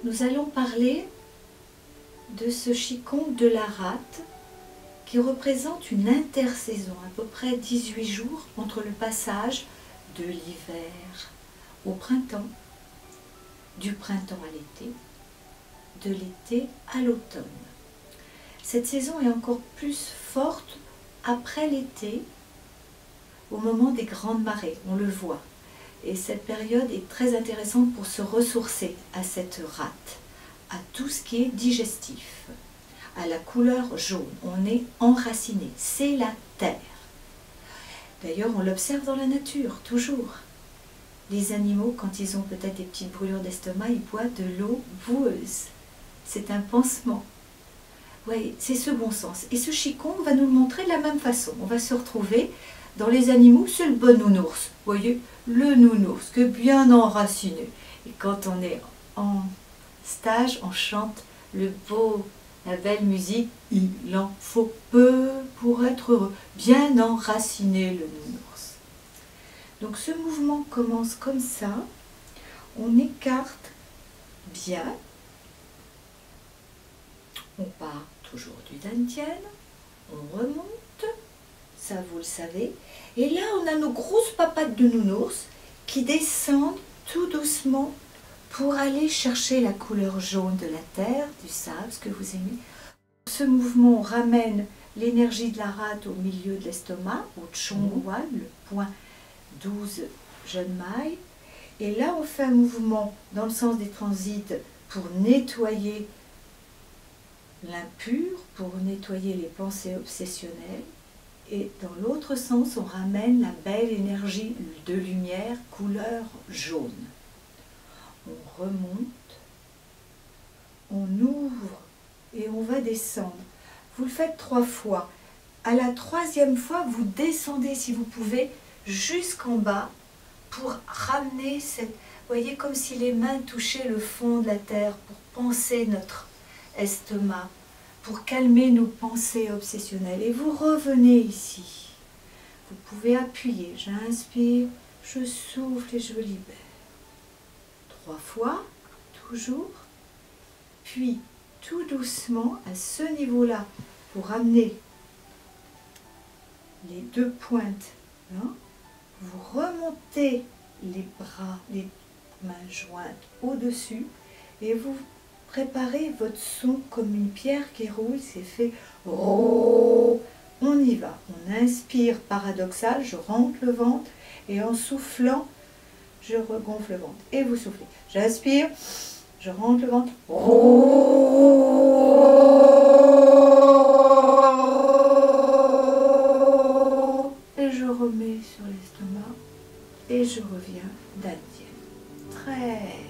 Nous allons parler de ce Qigong de la rate qui représente une intersaison, à peu près 18 jours entre le passage de l'hiver au printemps, du printemps à l'été, de l'été à l'automne. Cette saison est encore plus forte après l'été, au moment des grandes marées, on le voit. Et cette période est très intéressante pour se ressourcer à cette rate, à tout ce qui est digestif, à la couleur jaune. On est enraciné, c'est la terre. D'ailleurs, on l'observe dans la nature, toujours. Les animaux, quand ils ont peut-être des petites brûlures d'estomac, ils boivent de l'eau boueuse. C'est un pansement. Oui, c'est ce bon sens. Et ce Qigong va nous le montrer de la même façon. On va se retrouver dans les animaux, c'est le bon nounours. Vous voyez, le nounours, que bien enraciné. Et quand on est en stage, on chante la belle musique. Il en faut peu pour être heureux. Bien enraciné le nounours. Donc ce mouvement commence comme ça. On écarte bien. On part toujours du dantian. On remonte. Ça vous le savez. Et là, on a nos grosses papates de nounours qui descendent tout doucement pour aller chercher la couleur jaune de la terre, du sable, ce que vous aimez. Ce mouvement ramène l'énergie de la rate au milieu de l'estomac, au Chongwan, le point 12 jeunes mailles. Et là, on fait un mouvement dans le sens des transits pour nettoyer l'impur, pour nettoyer les pensées obsessionnelles. Et dans l'autre sens, on ramène la belle énergie de lumière couleur jaune. On remonte, on ouvre et on va descendre. Vous le faites 3 fois. À la 3e fois, vous descendez, si vous pouvez, jusqu'en bas pour ramener cette... Vous voyez, comme si les mains touchaient le fond de la terre pour penser notre estomac, pour calmer nos pensées obsessionnelles. Et vous revenez ici. Vous pouvez appuyer. J'inspire, je souffle et je libère. 3 fois, toujours. Puis, tout doucement, à ce niveau-là, pour ramener les 2 pointes, hein, vous remontez les bras, les mains jointes au-dessus et vous préparez votre son comme une pierre qui roule, c'est fait. Oh, on y va. On inspire paradoxal, je rentre le ventre et en soufflant, je regonfle le ventre. Et vous soufflez. J'inspire, je rentre le ventre. Et je remets sur l'estomac et je reviens dantian. Très